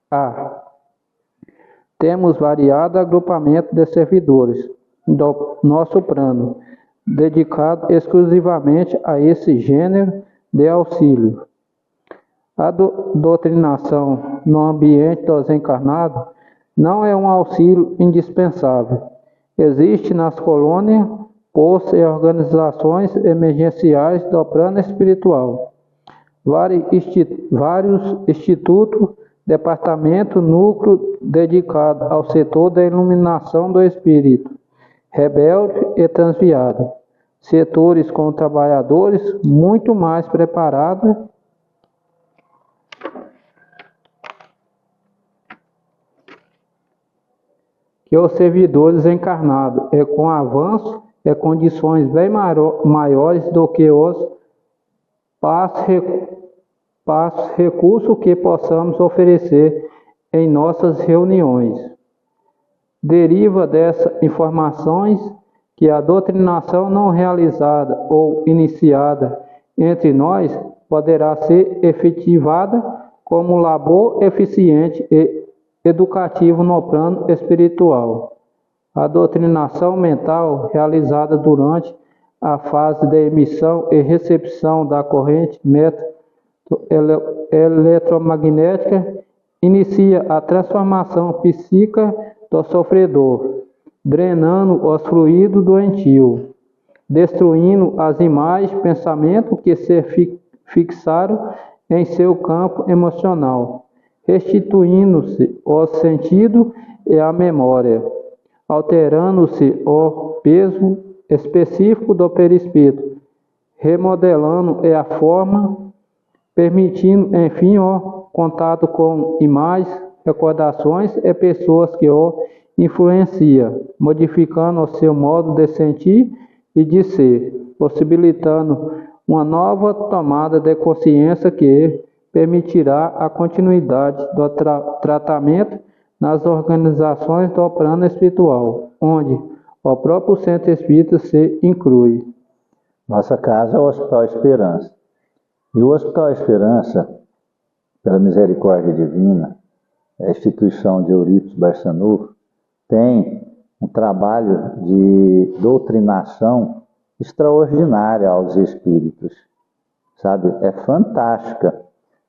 A. temos variado agrupamento de servidores do nosso plano, dedicado exclusivamente a esse gênero de auxílio. A doutrinação no ambiente dos encarnados não é um auxílio indispensável. Existe nas colônias, postos e organizações emergenciais do plano espiritual. Vários institutos, departamento, núcleo dedicado ao setor da iluminação do espírito, rebelde e transviado. Setores com trabalhadores muito mais preparados que os servidores encarnados, e com avanço e condições bem maiores do que os recursos que possamos oferecer em nossas reuniões. Deriva dessas informações que a doutrinação não realizada ou iniciada entre nós poderá ser efetivada como labor eficiente e educativo no plano espiritual. A doutrinação mental realizada durante a fase de emissão e recepção da corrente eletromagnética inicia a transformação psíquica do sofredor, drenando os fluidos doentios, destruindo as imagens, pensamentos que se fixaram em seu campo emocional, restituindo-se o sentido e a memória, alterando-se o peso específico do perispírito, remodelando a forma, permitindo, enfim, o contato com imagens, recordações e pessoas que o influenciam, modificando o seu modo de sentir e de ser, possibilitando uma nova tomada de consciência que permitirá a continuidade do tratamento nas organizações do plano espiritual, onde o próprio centro espírita se inclui. Nossa casa é o Hospital Esperança. E o Hospital Esperança, pela misericórdia divina, a instituição de Eurípides Barçanufo, tem um trabalho de doutrinação extraordinária aos espíritos, sabe? É fantástica.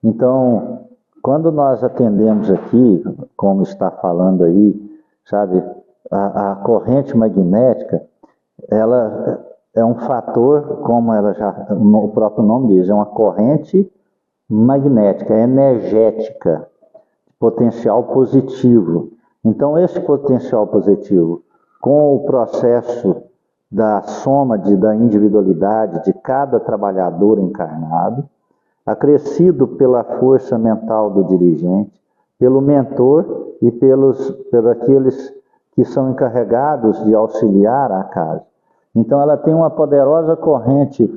Então, quando nós atendemos aqui, como está falando aí, sabe, a corrente magnética, ela é um fator, como ela já, o próprio nome diz, é uma corrente magnética, energética, potencial positivo. Então, esse potencial positivo, com o processo da soma da individualidade de cada trabalhador encarnado, acrescido pela força mental do dirigente, pelo mentor e pelos aqueles que são encarregados de auxiliar a casa. Então ela tem uma poderosa corrente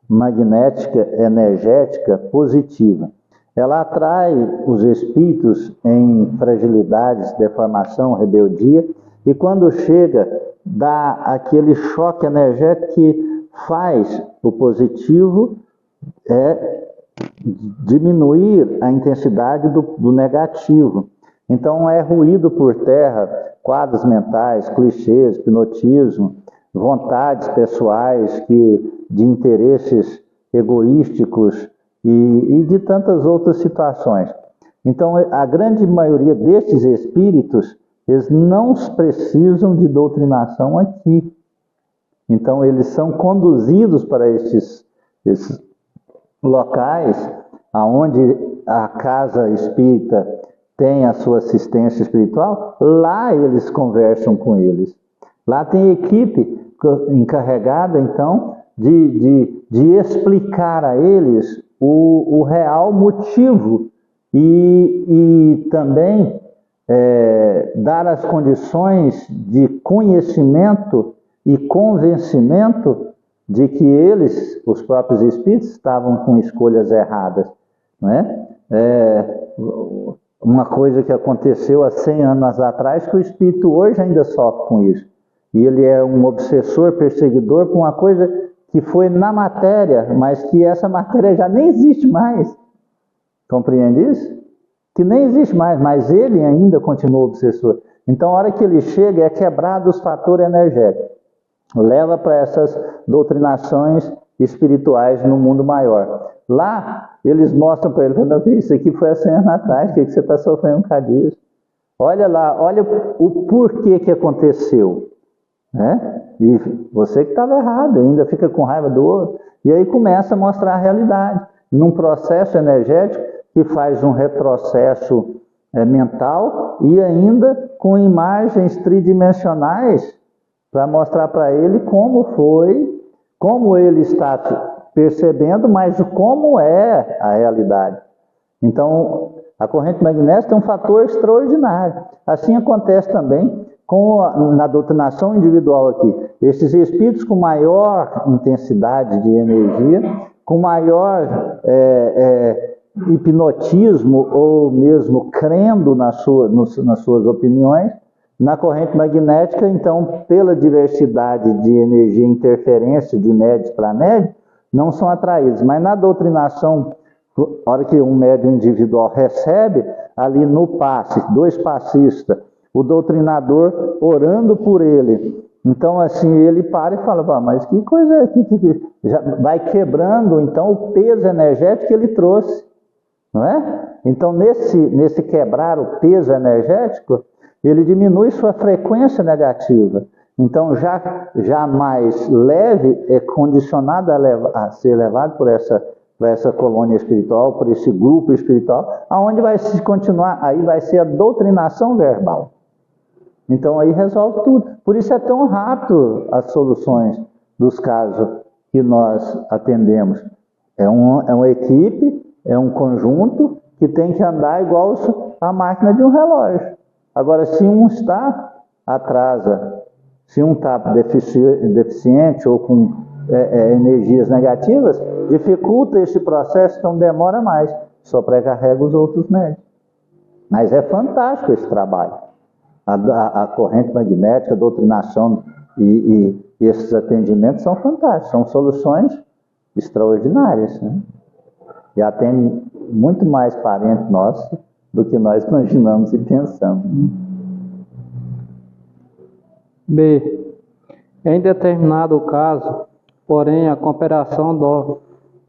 magnética, energética, positiva. Ela atrai os espíritos em fragilidades, deformação, rebeldia, e quando chega, dá aquele choque energético que faz o positivo diminuir a intensidade do negativo. Então é ruído por terra quadros mentais, clichês, hipnotismo, vontades pessoais de interesses egoísticos e de tantas outras situações. Então a grande maioria destes espíritos, eles não precisam de doutrinação aqui. Então eles são conduzidos para esses locais aonde a casa espírita tem a sua assistência espiritual, lá eles conversam com eles. Lá tem equipe encarregada, então, de explicar a eles o real motivo e também dar as condições de conhecimento e convencimento de que eles, os próprios espíritos, estavam com escolhas erradas, não é? Uma coisa que aconteceu há 100 anos atrás, que o espírito hoje ainda sofre com isso. E ele é um obsessor, perseguidor por uma coisa que foi na matéria, mas que essa matéria já nem existe mais. Compreende isso? Que nem existe mais, mas ele ainda continua obsessor. Então, a hora que ele chega, é quebrado os fatores energéticos. Leva para essas doutrinações espirituais no mundo maior. Lá, eles mostram para ele, meu filho, isso aqui foi há 100 anos atrás, o que você está sofrendo por causa disso? Olha lá, olha o porquê que aconteceu. Né? E você que estava errado, ainda fica com raiva do outro. E aí começa a mostrar a realidade. Num processo energético que faz um retrocesso mental e ainda com imagens tridimensionais para mostrar para ele como foi, como ele está percebendo, mas como é a realidade. Então, a corrente magnética é um fator extraordinário. Assim acontece também na doutrinação individual aqui. Esses espíritos com maior intensidade de energia, com maior hipnotismo ou mesmo crendo nas suas opiniões, na corrente magnética, então, pela diversidade de energia e interferência de médios para médios, não são atraídos. Mas na doutrinação, na hora que um médium individual recebe, ali no passe, 2 passistas, o doutrinador orando por ele. Então, assim, ele para e fala, mas que coisa é aqui? Já vai quebrando, então, o peso energético que ele trouxe. Não é? Então, nesse quebrar o peso energético, ele diminui sua frequência negativa. Então, já mais leve é condicionado a ser levado por essa colônia espiritual, por esse grupo espiritual, aonde vai se continuar, aí vai ser a doutrinação verbal. Então, aí resolve tudo. Por isso é tão rápido as soluções dos casos que nós atendemos. É uma equipe, é um conjunto que tem que andar igual a máquina de um relógio. Agora, se um está, atrasa. Se um está deficiente ou com energias negativas, dificulta esse processo, então demora mais. Só precarrega os outros médios. Mas é fantástico esse trabalho. A corrente magnética, a doutrinação e esses atendimentos são fantásticos. São soluções extraordinárias, né? E atende muito mais parente nosso do que nós imaginamos e pensamos. B. Em determinado caso, porém, a cooperação do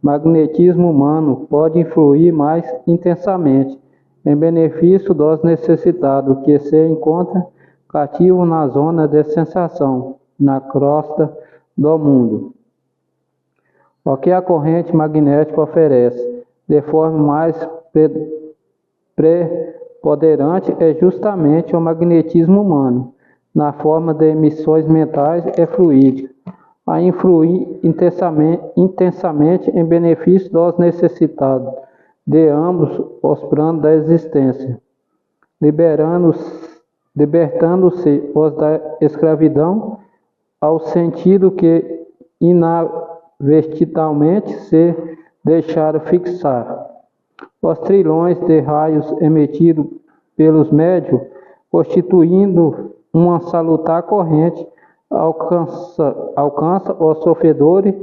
magnetismo humano pode influir mais intensamente em benefício dos necessitados que se encontram cativos na zona de sensação, na crosta do mundo. O que a corrente magnética oferece de forma mais preponderante é justamente o magnetismo humano, na forma de emissões mentais e fluídicas, a influir intensamente em benefício dos necessitados de ambos os planos da existência, libertando-se os da escravidão, ao sentido que inadvertidamente se deixaram fixar. Os trilhões de raios emitidos pelos médios, constituindo uma salutar corrente, alcança os sofredores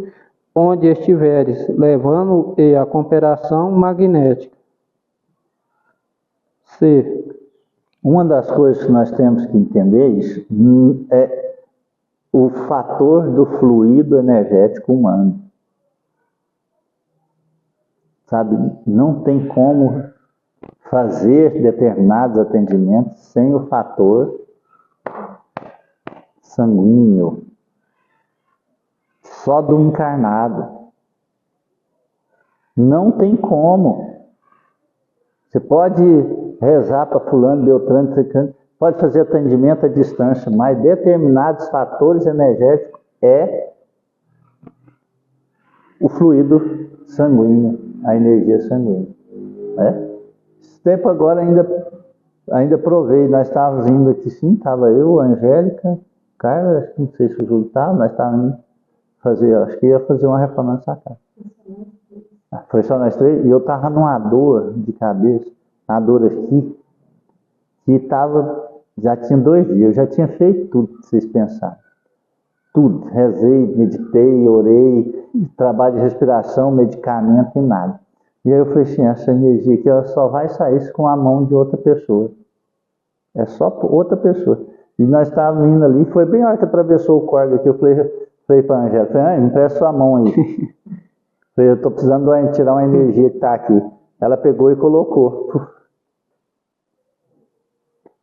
onde estiveres, levando-e a cooperação magnética. C. Uma das coisas que nós temos que entender é o fator do fluido energético humano. Sabe, não tem como fazer determinados atendimentos sem o fator sanguíneo, só do encarnado. Não tem como. Você pode rezar para fulano, beltrano, pode fazer atendimento à distância, mas determinados fatores energéticos é o fluido sanguíneo, a energia sanguínea. Esse tempo agora ainda provei, nós estávamos indo aqui sim, estava eu, a Angélica, Carla, não sei se o Júlio estava, nós estávamos indo fazer, acho que ia fazer uma reforma casa. Foi só nós 3, e eu estava numa dor de cabeça, uma dor aqui, que já tinha 2 dias, eu já tinha feito tudo que vocês pensaram. Tudo, rezei, meditei, orei, trabalho de respiração, medicamento e nada. E aí eu falei assim, essa energia aqui ela só vai sair com a mão de outra pessoa. É só outra pessoa. E nós estávamos indo ali, foi bem a hora que atravessou o córrego aqui, eu falei para a Angélica, me empresta sua mão aí. Falei, eu estou precisando tirar uma energia que está aqui. Ela pegou e colocou.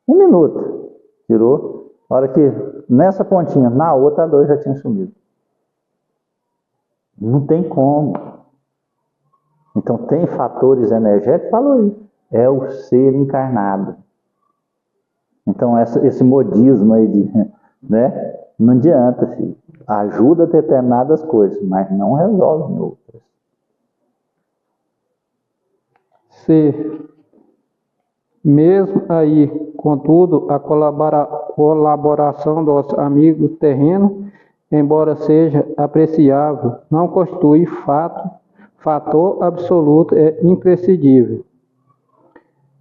1 minuto. Tirou. A hora que, nessa pontinha, na outra, a dor já tinha sumido. Não tem como. Então, tem fatores energéticos, falou aí. É o ser encarnado. Então, esse modismo aí, né? Não adianta, filho. Ajuda determinadas coisas, mas não resolve outras. C. Mesmo aí, contudo, a colaboração dos amigos terrenos, embora seja apreciável, não constitui fator absoluto e imprescindível.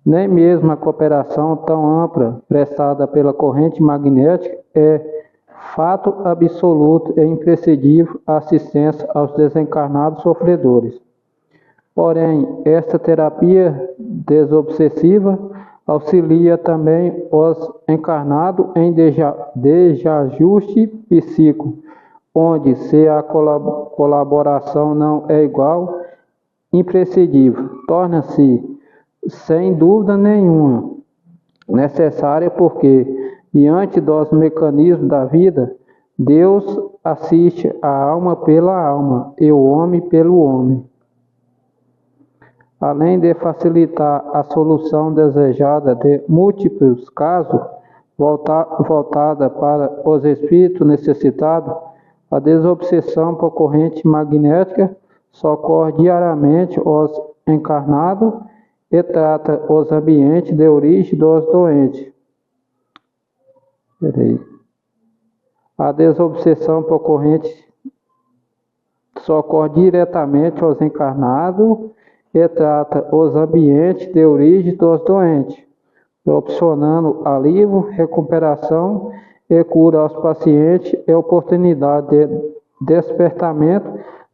Nem mesmo a cooperação tão ampla prestada pela corrente magnética é fato absoluto e imprescindível à assistência aos desencarnados sofredores. Porém, esta terapia desobsessiva auxilia também os encarnados em desajuste psíquico, onde, se a colaboração não é igual, imprescindível, torna-se, sem dúvida nenhuma, necessária porque, diante dos mecanismos da vida, Deus assiste a alma pela alma e o homem pelo homem. Além de facilitar a solução desejada de múltiplos casos, voltada para os espíritos necessitados, a desobsessão por corrente magnética socorre diariamente os encarnados e trata os ambientes de origem dos doentes. A desobsessão por corrente socorre diretamente aos encarnados e trata os ambientes de origem dos doentes, proporcionando alívio, recuperação e cura aos pacientes e oportunidade de despertamento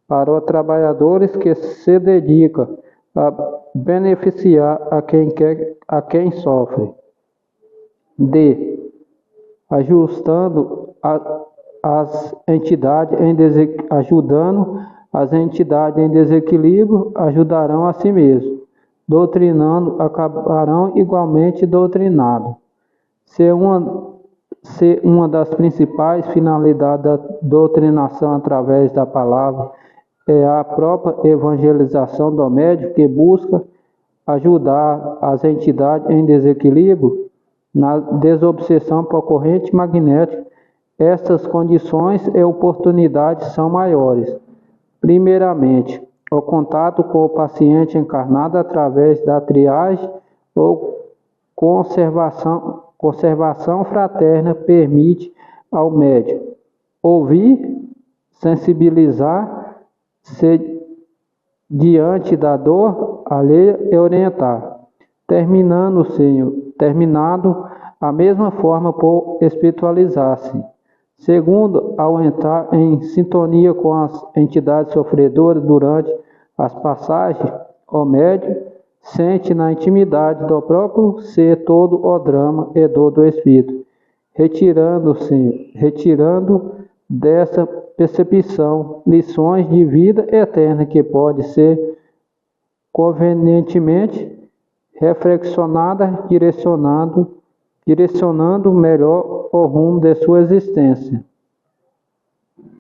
para os trabalhadores que se dedicam a beneficiar a quem sofre. D. Ajudando as entidades em desequilíbrio, ajudarão a si mesmo. Doutrinando, acabarão igualmente doutrinados. Se uma das principais finalidades da doutrinação através da palavra é a própria evangelização do médium que busca ajudar as entidades em desequilíbrio, na desobsessão por corrente magnética, estas condições e oportunidades são maiores. Primeiramente, o contato com o paciente encarnado através da triagem ou conservação fraterna permite ao médium ouvir, sensibilizar-se diante da dor alheia e orientar, terminado a mesma forma por espiritualizar-se. Segundo, ao entrar em sintonia com as entidades sofredoras durante as passagens, o médium sente na intimidade do próprio ser todo o drama e dor do espírito, retirando dessa percepção lições de vida eterna que pode ser convenientemente reflexionada, direcionando melhor o rumo de sua existência.